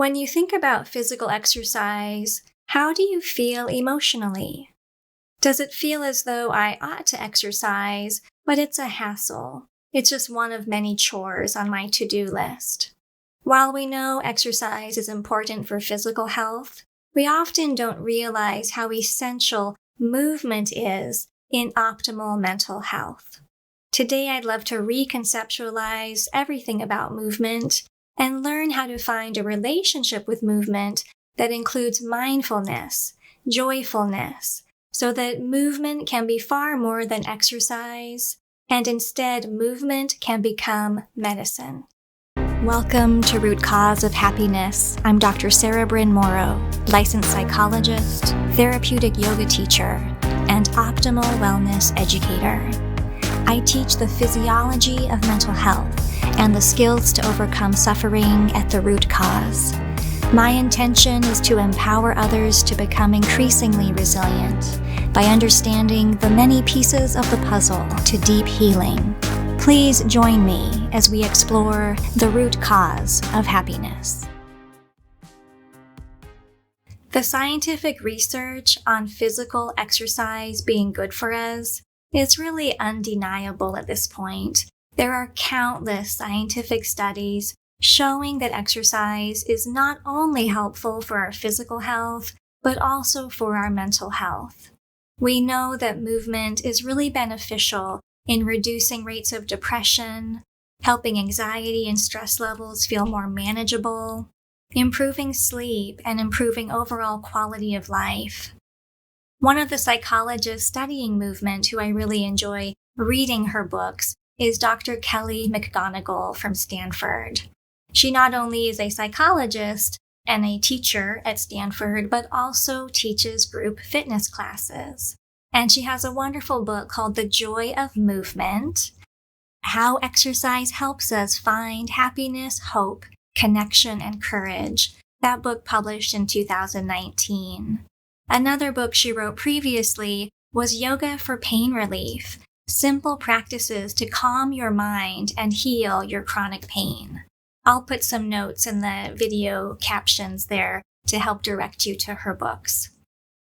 When you think about physical exercise, how do you feel emotionally? Does it feel as though I ought to exercise, but it's a hassle? It's just one of many chores on my to-do list. While we know exercise is important for physical health, we often don't realize how essential movement is in optimal mental health. Today, I'd love to reconceptualize everything about movement and learn how to find a relationship with movement that includes mindfulness, joyfulness, so that movement can be far more than exercise, and instead movement can become medicine. Welcome to Root Cause of Happiness. I'm Dr. Sara Bryn Morrow, licensed psychologist, therapeutic yoga teacher, and optimal wellness educator. I teach the physiology of mental health and the skills to overcome suffering at the root cause. My intention is to empower others to become increasingly resilient by understanding the many pieces of the puzzle to deep healing. Please join me as we explore the root cause of happiness. The scientific research on physical exercise being good for us is really undeniable at this point. There are countless scientific studies showing that exercise is not only helpful for our physical health, but also for our mental health. We know that movement is really beneficial in reducing rates of depression, helping anxiety and stress levels feel more manageable, improving sleep, and improving overall quality of life. One of the psychologists studying movement who I really enjoy reading her books is Dr. Kelly McGonigal from Stanford. She not only is a psychologist and a teacher at Stanford, but also teaches group fitness classes. And she has a wonderful book called The Joy of Movement: How Exercise Helps Us Find Happiness, Hope, Connection, and Courage. That book published in 2019. Another book she wrote previously was Yoga for Pain Relief: Simple Practices to Calm Your Mind and Heal Your Chronic Pain. I'll put some notes in the video captions there to help direct you to her books.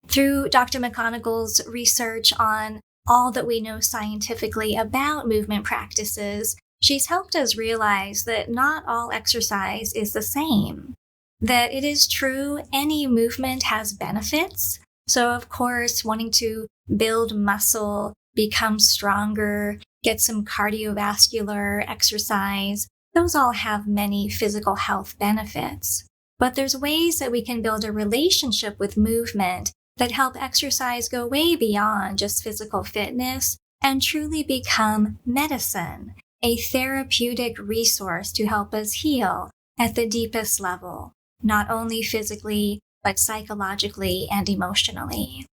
Through Dr. McGonigal's research on all that we know scientifically about movement practices, she's helped us realize that not all exercise is the same. That it is true any movement has benefits. So of course, wanting to build muscle, become stronger, get some cardiovascular exercise, those all have many physical health benefits. But there's ways that we can build a relationship with movement that help exercise go way beyond just physical fitness and truly become medicine, a therapeutic resource to help us heal at the deepest level, not only physically, but psychologically and emotionally.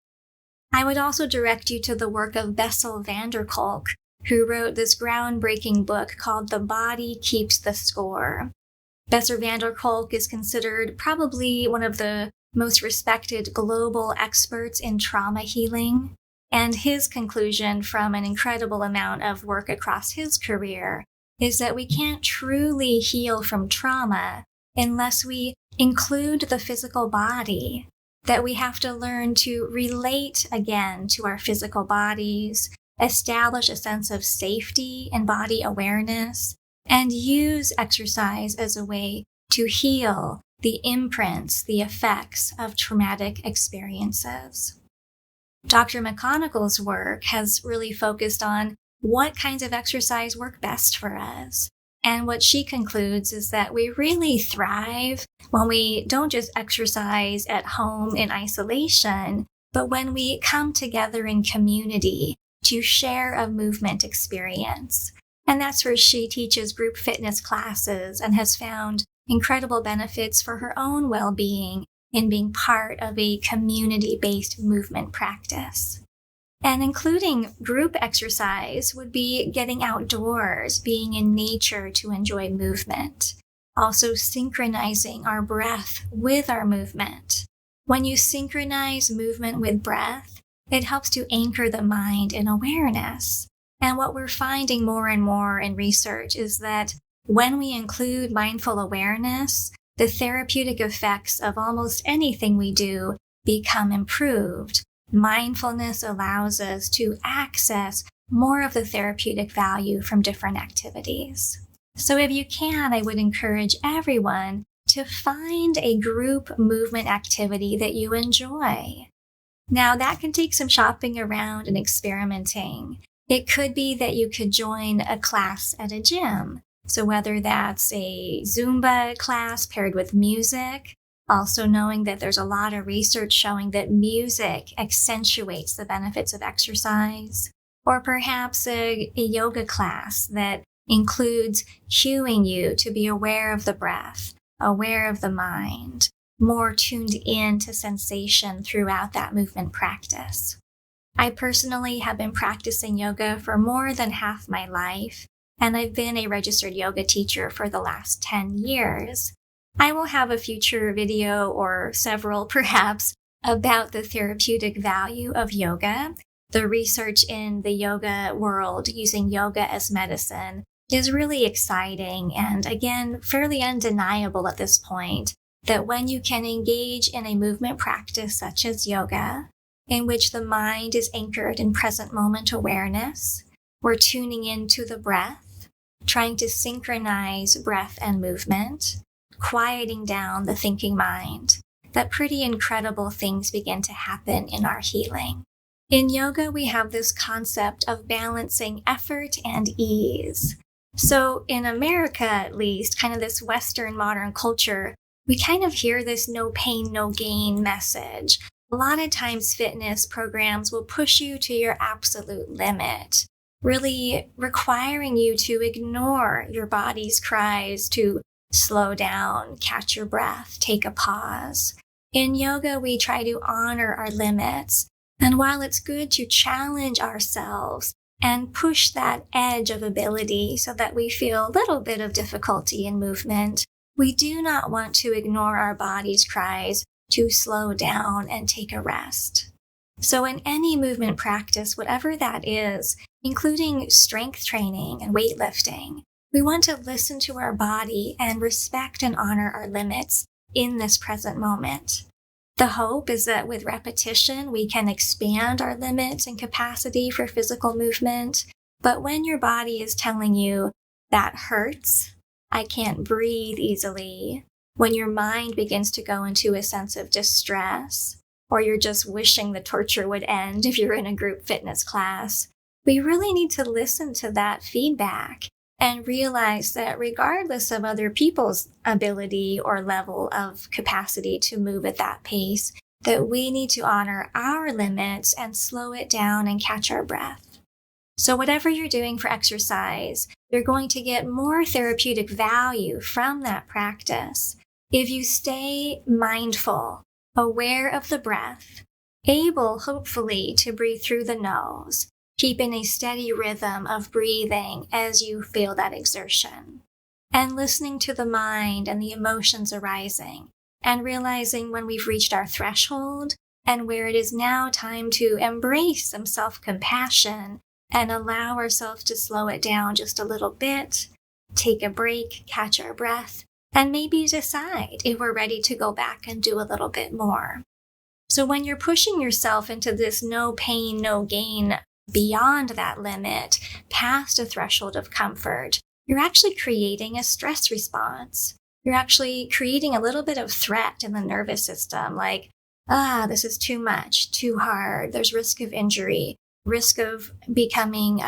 I would also direct you to the work of Bessel Kolk, who wrote this groundbreaking book called The Body Keeps the Score. Bessel Kolk is considered probably one of the most respected global experts in trauma healing, and his conclusion from an incredible amount of work across his career is that we can't truly heal from trauma unless we include the physical body, that we have to learn to relate again to our physical bodies, establish a sense of safety and body awareness, and use exercise as a way to heal the imprints, the effects of traumatic experiences. Dr. McGonigal's work has really focused on what kinds of exercise work best for us. And what she concludes is that we really thrive when we don't just exercise at home in isolation, but when we come together in community to share a movement experience. And that's where she teaches group fitness classes and has found incredible benefits for her own well-being in being part of a community-based movement practice. And including group exercise would be getting outdoors, being in nature to enjoy movement. Also synchronizing our breath with our movement. When you synchronize movement with breath, it helps to anchor the mind in awareness. And what we're finding more and more in research is that when we include mindful awareness, the therapeutic effects of almost anything we do become improved. Mindfulness allows us to access more of the therapeutic value from different activities. So if you can, I would encourage everyone to find a group movement activity that you enjoy. Now, that can take some shopping around and experimenting. It could be that you could join a class at a gym. So whether that's a Zumba class paired with music, also knowing that there's a lot of research showing that music accentuates the benefits of exercise, or perhaps a yoga class that includes cueing you to be aware of the breath, aware of the mind, more tuned in to sensation throughout that movement practice. I personally have been practicing yoga for more than half my life, and I've been a registered yoga teacher for the last 10 years. I will have a future video or several perhaps about the therapeutic value of yoga. The research in the yoga world using yoga as medicine is really exciting and, again, fairly undeniable at this point that when you can engage in a movement practice such as yoga, in which the mind is anchored in present moment awareness, we're tuning into the breath, trying to synchronize breath and movement, quieting down the thinking mind, that pretty incredible things begin to happen in our healing. In yoga, we have this concept of balancing effort and ease. So in America, at least, kind of this Western modern culture, we kind of hear this no pain, no gain message. A lot of times fitness programs will push you to your absolute limit, really requiring you to ignore your body's cries to slow down, catch your breath, take a pause. In yoga, we try to honor our limits. And while it's good to challenge ourselves and push that edge of ability so that we feel a little bit of difficulty in movement, we do not want to ignore our body's cries to slow down and take a rest. So in any movement practice, whatever that is, including strength training and weightlifting, we want to listen to our body and respect and honor our limits in this present moment. The hope is that with repetition, we can expand our limits and capacity for physical movement. But when your body is telling you, that hurts, I can't breathe easily, when your mind begins to go into a sense of distress, or you're just wishing the torture would end if you're in a group fitness class, we really need to listen to that feedback and realize that regardless of other people's ability or level of capacity to move at that pace, that we need to honor our limits and slow it down and catch our breath. So whatever you're doing for exercise, you're going to get more therapeutic value from that practice if you stay mindful, aware of the breath, able, hopefully, to breathe through the nose, keeping a steady rhythm of breathing as you feel that exertion, and listening to the mind and the emotions arising, and realizing when we've reached our threshold and where it is now time to embrace some self-compassion and allow ourselves to slow it down just a little bit, take a break, catch our breath, and maybe decide if we're ready to go back and do a little bit more. So when you're pushing yourself into this no pain, no gain beyond that limit, past a threshold of comfort, you're actually creating a stress response. You're actually creating a little bit of threat in the nervous system, like, this is too much, too hard. There's risk of injury, risk of becoming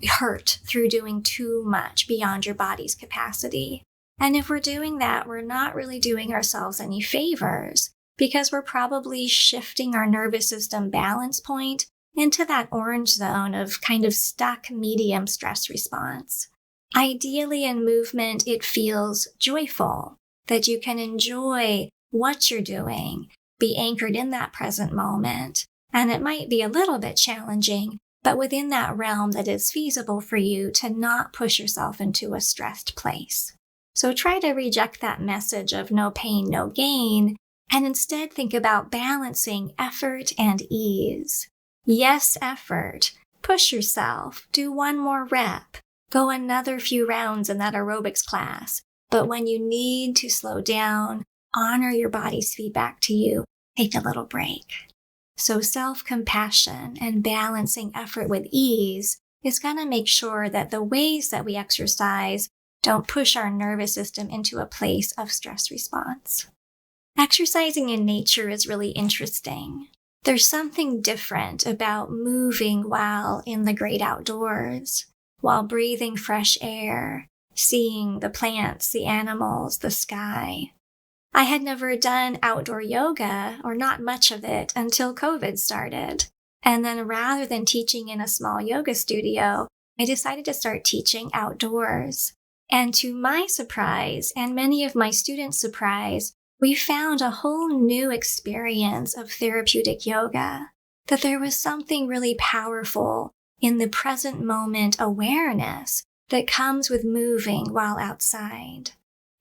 hurt through doing too much beyond your body's capacity. And if we're doing that, we're not really doing ourselves any favors because we're probably shifting our nervous system balance point into that orange zone of kind of stuck medium stress response. Ideally in movement, it feels joyful, that you can enjoy what you're doing, be anchored in that present moment, and it might be a little bit challenging, but within that realm that is feasible for you to not push yourself into a stressed place. So try to reject that message of no pain, no gain, and instead think about balancing effort and ease. Yes, effort. Push yourself. Do one more rep. Go another few rounds in that aerobics class. But when you need to slow down, honor your body's feedback to you, take a little break. So self-compassion and balancing effort with ease is going to make sure that the ways that we exercise don't push our nervous system into a place of stress response. Exercising in nature is really interesting. There's something different about moving while in the great outdoors, while breathing fresh air, seeing the plants, the animals, the sky. I had never done outdoor yoga, or not much of it, until COVID started. And then rather than teaching in a small yoga studio, I decided to start teaching outdoors. And to my surprise, and many of my students' surprise, we found a whole new experience of therapeutic yoga, that there was something really powerful in the present moment awareness that comes with moving while outside.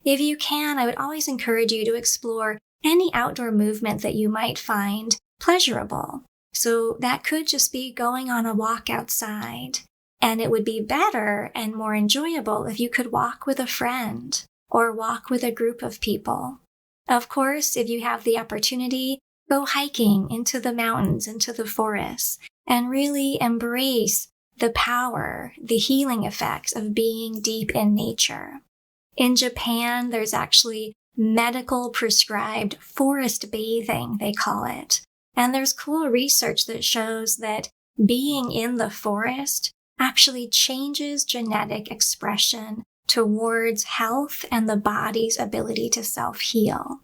If you can, I would always encourage you to explore any outdoor movement that you might find pleasurable. So that could just be going on a walk outside. And it would be better and more enjoyable if you could walk with a friend or walk with a group of people. Of course, if you have the opportunity, go hiking into the mountains, into the forests, and really embrace the power, the healing effects of being deep in nature. In Japan, there's actually medical prescribed forest bathing, they call it. And there's cool research that shows that being in the forest actually changes genetic expression towards health and the body's ability to self-heal.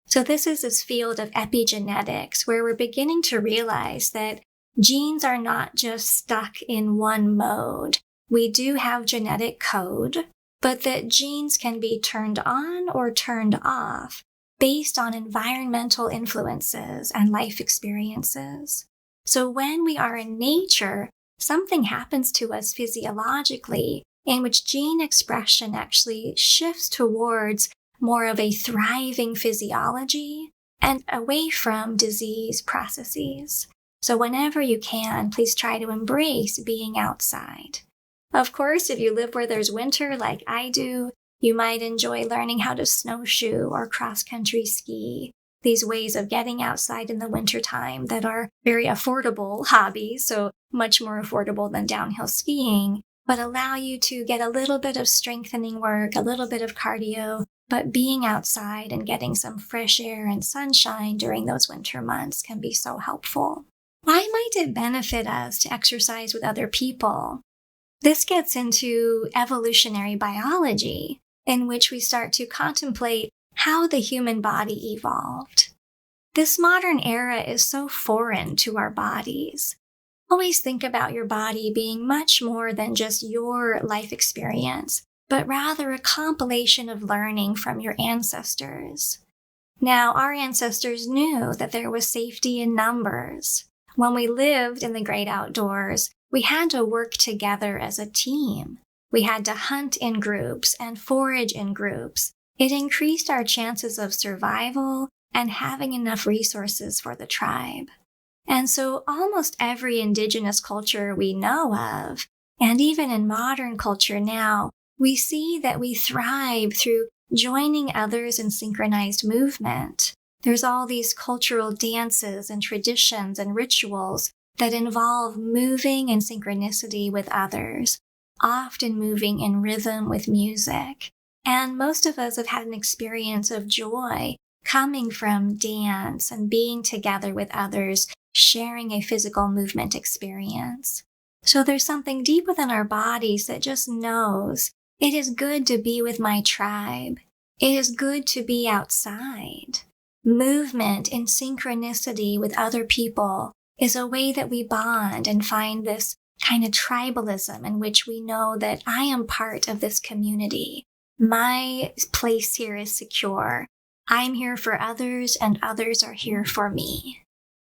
So this is this field of epigenetics where we're beginning to realize that genes are not just stuck in one mode. We do have genetic code, but that genes can be turned on or turned off based on environmental influences and life experiences. So when we are in nature, something happens to us physiologically in which gene expression actually shifts towards more of a thriving physiology and away from disease processes. So whenever you can, please try to embrace being outside. Of course, if you live where there's winter like I do, you might enjoy learning how to snowshoe or cross-country ski. These ways of getting outside in the wintertime that are very affordable hobbies, so much more affordable than downhill skiing, but allow you to get a little bit of strengthening work, a little bit of cardio, but being outside and getting some fresh air and sunshine during those winter months can be so helpful. Why might it benefit us to exercise with other people? This gets into evolutionary biology, in which we start to contemplate how the human body evolved. This modern era is so foreign to our bodies. Always think about your body being much more than just your life experience, but rather a compilation of learning from your ancestors. Now, our ancestors knew that there was safety in numbers. When we lived in the great outdoors, we had to work together as a team. We had to hunt in groups and forage in groups. It increased our chances of survival and having enough resources for the tribe. And so almost every indigenous culture we know of, and even in modern culture now, we see that we thrive through joining others in synchronized movement. There's all these cultural dances and traditions and rituals that involve moving in synchronicity with others, often moving in rhythm with music. And most of us have had an experience of joy coming from dance and being together with others, sharing a physical movement experience. So there's something deep within our bodies that just knows it is good to be with my tribe. It is good to be outside. Movement in synchronicity with other people is a way that we bond and find this kind of tribalism in which we know that I am part of this community. My place here is secure. I'm here for others and others are here for me.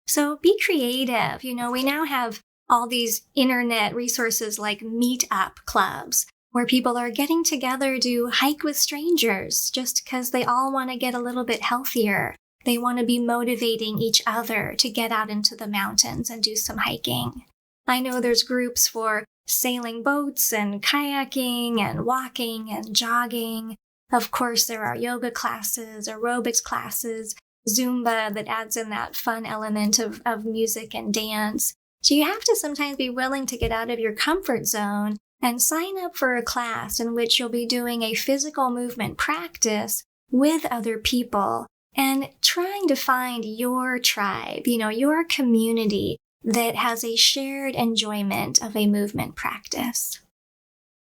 So be creative. We now have all these internet resources like meetup clubs where people are getting together to hike with strangers just because they all want to get a little bit healthier. They want to be motivating each other to get out into the mountains and do some hiking. I know there's groups for sailing boats and kayaking and walking and jogging. Of course, there are yoga classes, aerobics classes, Zumba that adds in that fun element of music and dance. So you have to sometimes be willing to get out of your comfort zone and sign up for a class in which you'll be doing a physical movement practice with other people and trying to find your tribe, your community that has a shared enjoyment of a movement practice.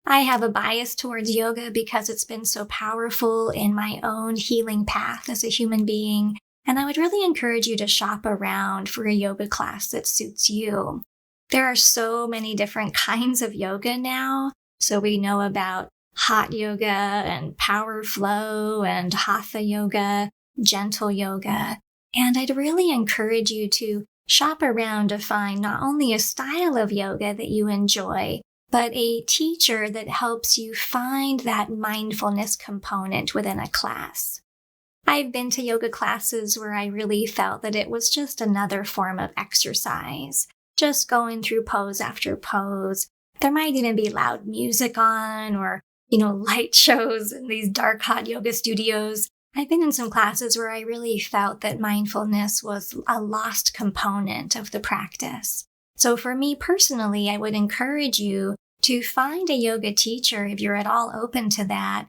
I have a bias towards yoga because it's been so powerful in my own healing path as a human being, and I would really encourage you to shop around for a yoga class that suits you. There are so many different kinds of yoga now, so we know about hot yoga and power flow and hatha yoga, gentle yoga, and I'd really encourage you to shop around to find not only a style of yoga that you enjoy, but a teacher that helps you find that mindfulness component within a class. I've been to yoga classes where I really felt that it was just another form of exercise, just going through pose after pose. There might even be loud music on or, light shows in these dark, hot yoga studios. I've been in some classes where I really felt that mindfulness was a lost component of the practice. So for me personally, I would encourage you to find a yoga teacher, if you're at all open to that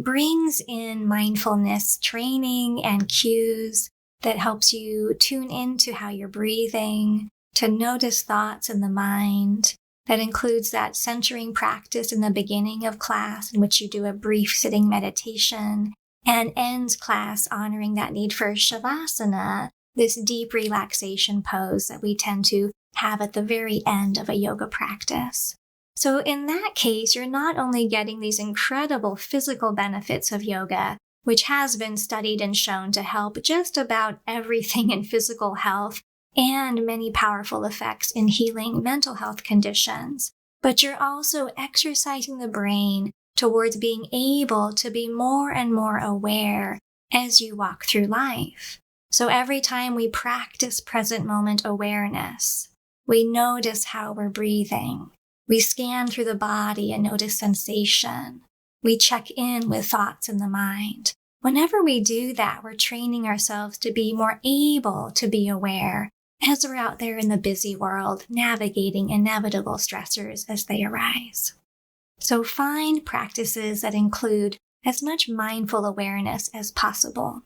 brings in mindfulness training and cues that helps you tune into how you're breathing, to notice thoughts in the mind. That includes that centering practice in the beginning of class in which you do a brief sitting meditation, and ends class honoring that need for shavasana, this deep relaxation pose that we tend to have at the very end of a yoga practice. So in that case, you're not only getting these incredible physical benefits of yoga, which has been studied and shown to help just about everything in physical health and many powerful effects in healing mental health conditions, but you're also exercising the brain towards being able to be more and more aware as you walk through life. So every time we practice present moment awareness, we notice how we're breathing. We scan through the body and notice sensation. We check in with thoughts in the mind. Whenever we do that, we're training ourselves to be more able to be aware as we're out there in the busy world, navigating inevitable stressors as they arise. So find practices that include as much mindful awareness as possible.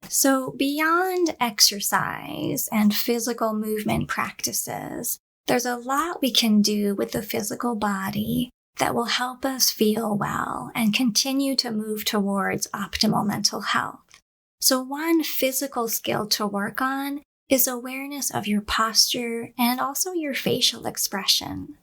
So beyond exercise and physical movement practices, there's a lot we can do with the physical body that will help us feel well and continue to move towards optimal mental health. So one physical skill to work on is awareness of your posture and also your facial expression.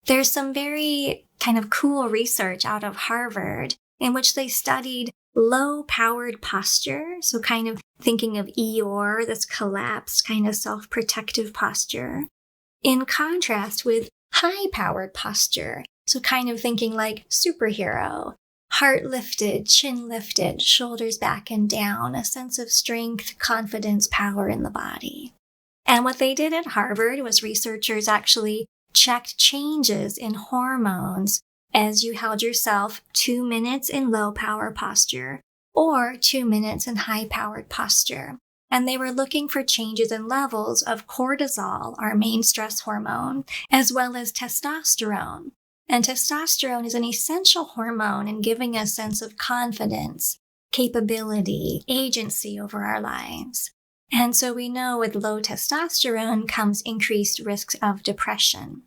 There's some very kind of cool research out of Harvard in which they studied low-powered posture, so kind of thinking of Eeyore, this collapsed kind of self-protective posture, in contrast with high-powered posture, so kind of thinking like superhero, heart lifted, chin lifted, shoulders back and down, a sense of strength, confidence, power in the body. And what they did at Harvard was researchers actually checked changes in hormones as you held yourself 2 minutes in low-power posture or 2 minutes in high-powered posture. And they were looking for changes in levels of cortisol, our main stress hormone, as well as testosterone. And testosterone is an essential hormone in giving us a sense of confidence, capability, agency over our lives. And so we know with low testosterone comes increased risks of depression.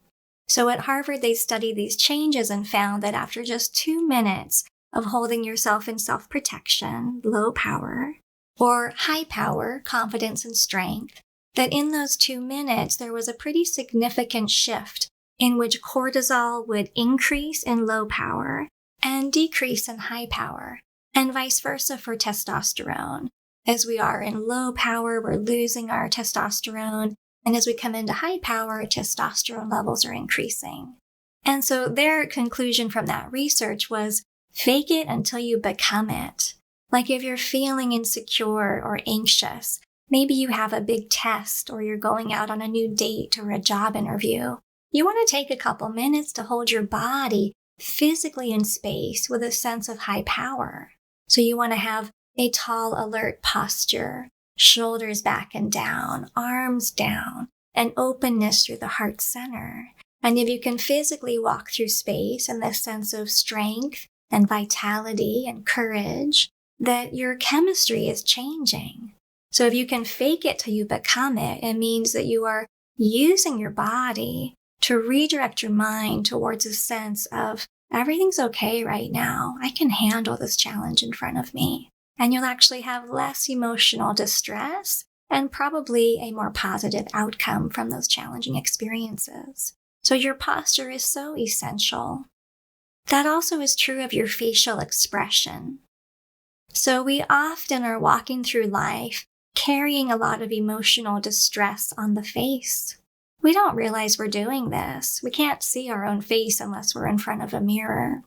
So at Harvard, they studied these changes and found that after just 2 minutes of holding yourself in self-protection, low power, or high power, confidence and strength, that in those 2 minutes, there was a pretty significant shift in which cortisol would increase in low power and decrease in high power, and vice versa for testosterone. As we are in low power, we're losing our testosterone, and as we come into high power, testosterone levels are increasing. And so their conclusion from that research was, fake it until you become it. Like if you're feeling insecure or anxious, maybe you have a big test or you're going out on a new date or a job interview. You want to take a couple minutes to hold your body physically in space with a sense of high power. So you want to have a tall, alert posture, shoulders back and down, arms down, and openness through the heart center. And if you can physically walk through space in this sense of strength and vitality and courage, that your chemistry is changing. So if you can fake it till you become it, it means that you are using your body to redirect your mind towards a sense of everything's okay right now. I can handle this challenge in front of me. And you'll actually have less emotional distress and probably a more positive outcome from those challenging experiences. So your posture is so essential. That also is true of your facial expression. So we often are walking through life carrying a lot of emotional distress on the face. We don't realize we're doing this. We can't see our own face unless we're in front of a mirror.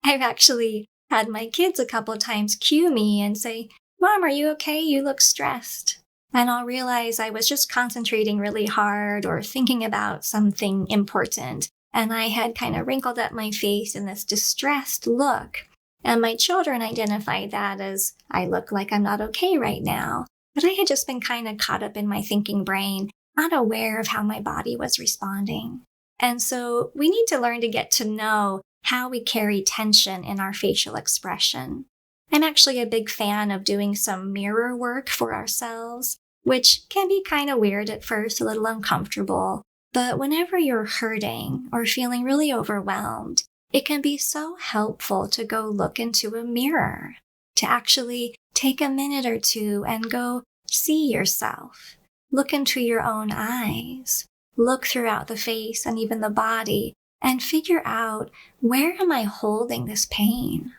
I've actually had my kids a couple of times cue me and say, "Mom, are you okay? You look stressed." And I'll realize I was just concentrating really hard or thinking about something important. And I had kind of wrinkled up my face in this distressed look. And my children identified that as, I look like I'm not okay right now. But I had just been kind of caught up in my thinking brain, not aware of how my body was responding. And so we need to learn to get to know how we carry tension in our facial expression. I'm actually a big fan of doing some mirror work for ourselves, which can be kind of weird at first, a little uncomfortable. But whenever you're hurting or feeling really overwhelmed, it can be so helpful to go look into a mirror, to actually take a minute or two and go see yourself. Look into your own eyes. Look throughout the face and even the body and figure out, where am I holding this pain?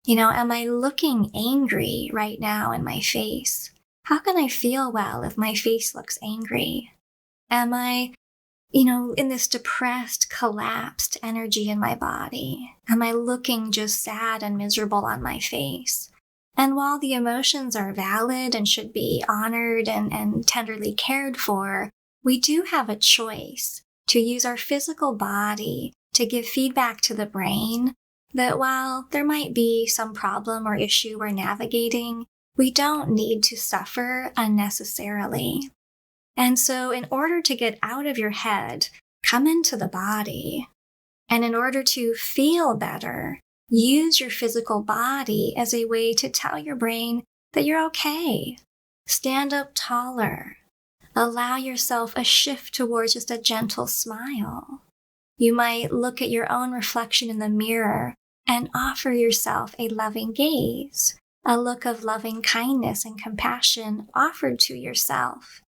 Am I looking angry right now in my face? How can I feel well if my face looks angry? Am I, in this depressed, collapsed energy in my body? Am I looking just sad and miserable on my face? And while the emotions are valid and should be honored and tenderly cared for, we do have a choice to use our physical body to give feedback to the brain that while there might be some problem or issue we're navigating, we don't need to suffer unnecessarily. And so in order to get out of your head, come into the body. And in order to feel better, use your physical body as a way to tell your brain that you're okay. Stand up taller. Allow yourself a shift towards just a gentle smile. You might look at your own reflection in the mirror and offer yourself a loving gaze, a look of loving kindness and compassion offered to yourself.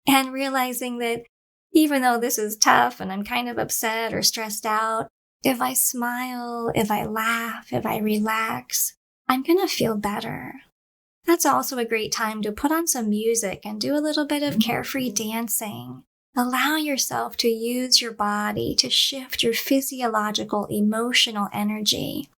And realizing that even though this is tough and I'm kind of upset or stressed out, if I smile, if I laugh, if I relax, I'm going to feel better. That's also a great time to put on some music and do a little bit of carefree dancing. Allow yourself to use your body to shift your physiological, emotional energy.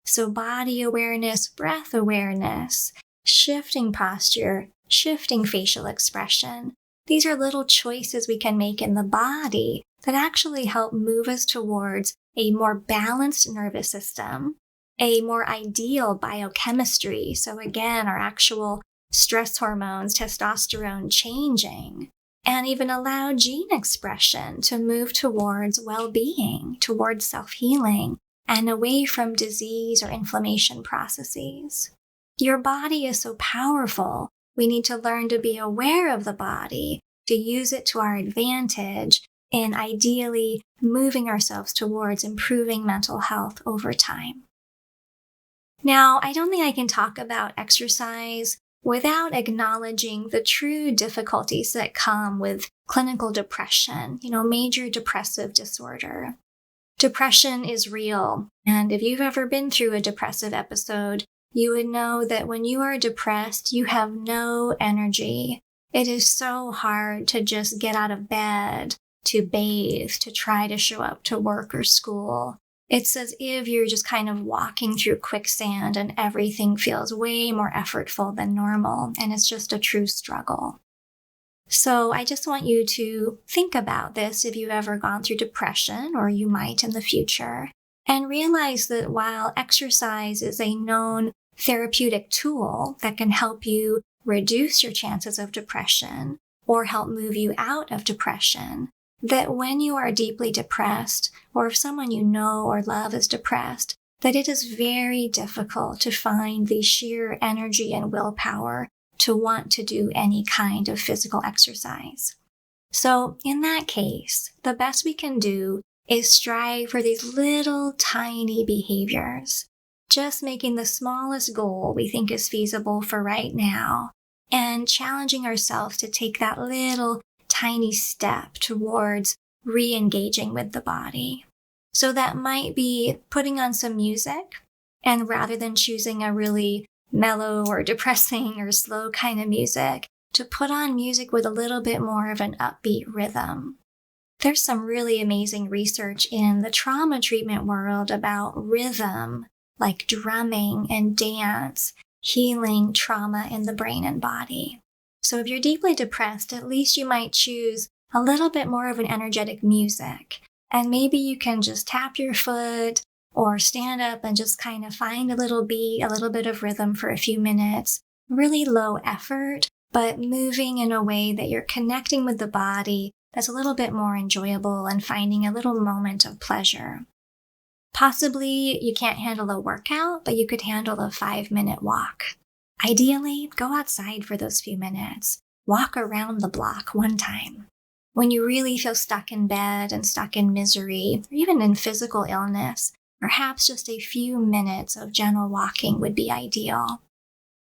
So body awareness, breath awareness, shifting posture, shifting facial expression. These are little choices we can make in the body that actually help move us towards a more balanced nervous system, a more ideal biochemistry. So again, our actual stress hormones, testosterone changing, and even allow gene expression to move towards well-being, towards self-healing, and away from disease or inflammation processes. Your body is so powerful. We need to learn to be aware of the body, to use it to our advantage in ideally moving ourselves towards improving mental health over time. Now, I don't think I can talk about exercise without acknowledging the true difficulties that come with clinical depression, major depressive disorder. Depression is real, and if you've ever been through a depressive episode, you would know that when you are depressed, you have no energy. It is so hard to just get out of bed, to bathe, to try to show up to work or school. It's as if you're just kind of walking through quicksand and everything feels way more effortful than normal, and it's just a true struggle. So I just want you to think about this if you've ever gone through depression, or you might in the future, and realize that while exercise is a known therapeutic tool that can help you reduce your chances of depression or help move you out of depression, that when you are deeply depressed, or if someone you know or love is depressed, that it is very difficult to find the sheer energy and willpower to want to do any kind of physical exercise. So in that case, the best we can do is strive for these little tiny behaviors, just making the smallest goal we think is feasible for right now, and challenging ourselves to take that little tiny step towards re-engaging with the body. So that might be putting on some music, and rather than choosing a really mellow or depressing or slow kind of music, to put on music with a little bit more of an upbeat rhythm. There's some really amazing research in the trauma treatment world about rhythm, like drumming and dance, healing trauma in the brain and body. So if you're deeply depressed, at least you might choose a little bit more of an energetic music. And maybe you can just tap your foot or stand up and just kind of find a little beat, a little bit of rhythm for a few minutes. Really low effort, but moving in a way that you're connecting with the body that's a little bit more enjoyable and finding a little moment of pleasure. Possibly you can't handle a workout, but you could handle a 5-minute walk. Ideally, go outside for those few minutes. Walk around the block one time. When you really feel stuck in bed and stuck in misery, or even in physical illness, perhaps just a few minutes of gentle walking would be ideal.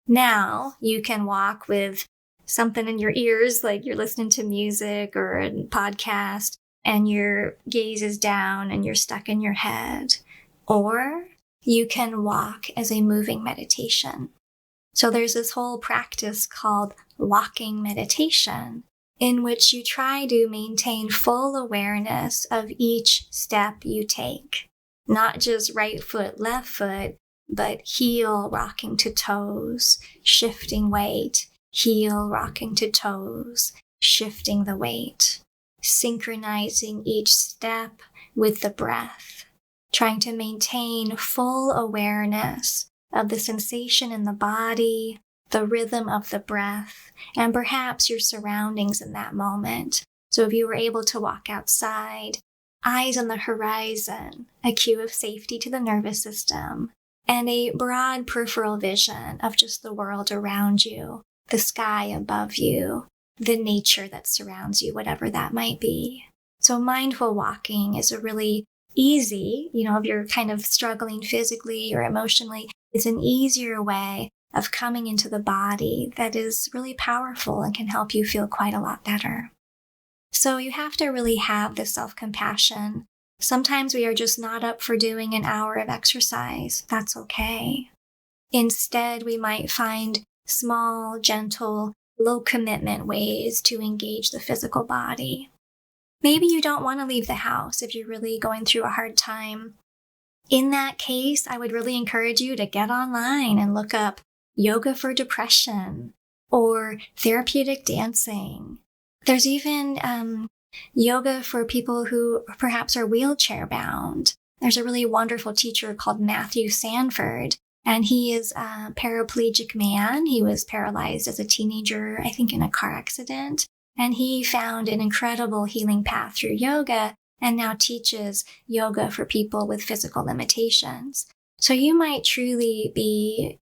Now you can walk with something in your ears, like you're listening to music or a podcast, and your gaze is down and you're stuck in your head. Or you can walk as a moving meditation. So there's this whole practice called walking meditation, in which you try to maintain full awareness of each step you take. Not just right foot, left foot, but heel rocking to toes, shifting weight, heel rocking to toes, shifting the weight, synchronizing each step with the breath, trying to maintain full awareness of the sensation in the body, the rhythm of the breath, and perhaps your surroundings in that moment. So if you were able to walk outside, eyes on the horizon, a cue of safety to the nervous system, and a broad peripheral vision of just the world around you, the sky above you, the nature that surrounds you, whatever that might be. So mindful walking is a really easy, if you're kind of struggling physically or emotionally, it's an easier way of coming into the body that is really powerful and can help you feel quite a lot better. So you have to really have this self-compassion. Sometimes we are just not up for doing an hour of exercise. That's okay. Instead, we might find small, gentle, low-commitment ways to engage the physical body. Maybe you don't want to leave the house if you're really going through a hard time. In that case, I would really encourage you to get online and look up yoga for depression or therapeutic dancing. There's even yoga for people who perhaps are wheelchair bound. There's a really wonderful teacher called Matthew Sanford, and he is a paraplegic man. He was paralyzed as a teenager, I think in a car accident, and he found an incredible healing path through yoga and now teaches yoga for people with physical limitations. So you might truly be,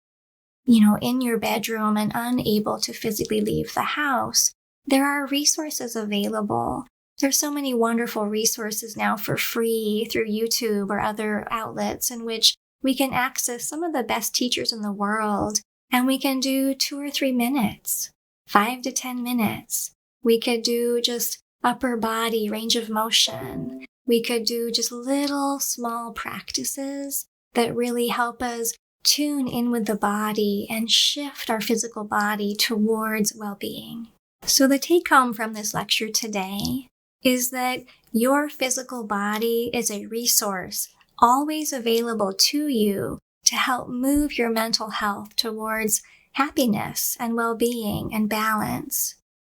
in your bedroom and unable to physically leave the house. There are resources available. There's so many wonderful resources now for free through YouTube or other outlets in which we can access some of the best teachers in the world, and we can do 2 or 3 minutes, 5 to 10 minutes. We could do just upper body range of motion. We could do just little small practices that really help us tune in with the body and shift our physical body towards well-being. So the take-home from this lecture today is that your physical body is a resource always available to you to help move your mental health towards happiness and well-being and balance.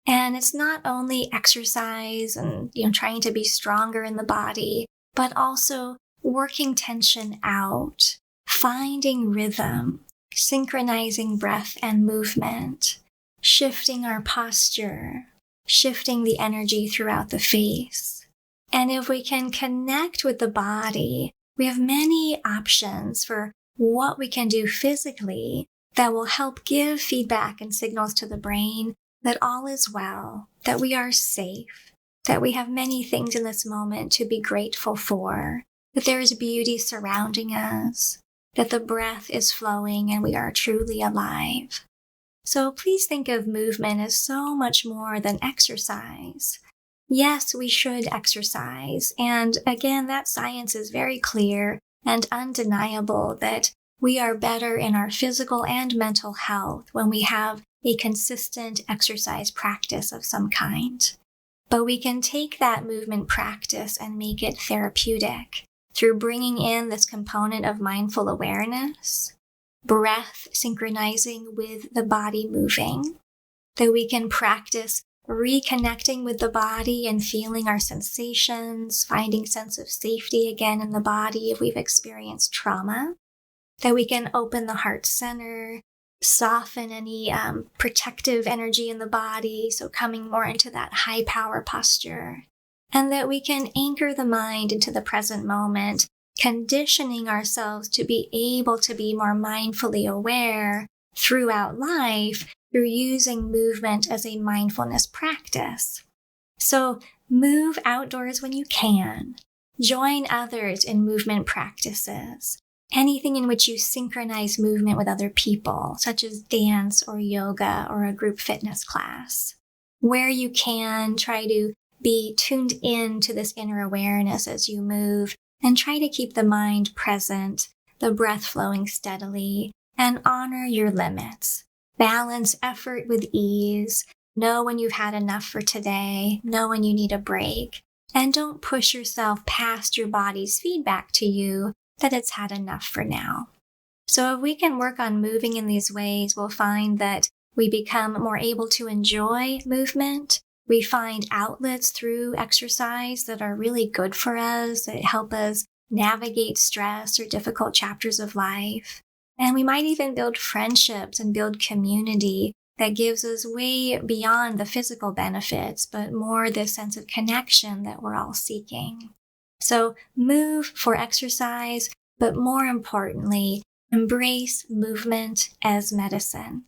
And it's not only exercise and trying to be stronger in the body, but also working tension out, finding rhythm, synchronizing breath and movement, shifting our posture, shifting the energy throughout the face. And if we can connect with the body, we have many options for what we can do physically that will help give feedback and signals to the brain that all is well, that we are safe, that we have many things in this moment to be grateful for, that there is beauty surrounding us, that the breath is flowing and we are truly alive. So please think of movement as so much more than exercise. Yes, we should exercise. And again, that science is very clear and undeniable that we are better in our physical and mental health when we have a consistent exercise practice of some kind. But we can take that movement practice and make it therapeutic through bringing in this component of mindful awareness, breath synchronizing with the body moving, that we can practice reconnecting with the body and feeling our sensations, finding sense of safety again in the body if we've experienced trauma, that we can open the heart center, soften any protective energy in the body, so coming more into that high power posture, and that we can anchor the mind into the present moment, conditioning ourselves to be able to be more mindfully aware throughout life through using movement as a mindfulness practice. So move outdoors when you can. Join others in movement practices. Anything in which you synchronize movement with other people, such as dance or yoga or a group fitness class. Where you can, try to be tuned in to this inner awareness as you move, and try to keep the mind present, the breath flowing steadily, and honor your limits. Balance effort with ease. Know when you've had enough for today. Know when you need a break. And don't push yourself past your body's feedback to you that it's had enough for now. So if we can work on moving in these ways, we'll find that we become more able to enjoy movement. We find outlets through exercise that are really good for us, that help us navigate stress or difficult chapters of life. And we might even build friendships and build community that gives us way beyond the physical benefits, but more this sense of connection that we're all seeking. So move for exercise, but more importantly, embrace movement as medicine.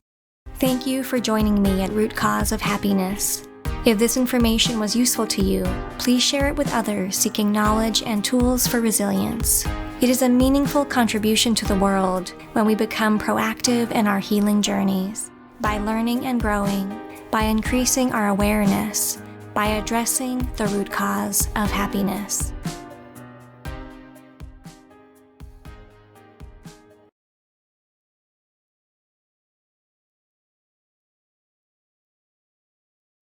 Thank you for joining me at Root Cause of Happiness. If this information was useful to you, please share it with others seeking knowledge and tools for resilience. It is a meaningful contribution to the world when we become proactive in our healing journeys, by learning and growing, by increasing our awareness, by addressing the root cause of happiness.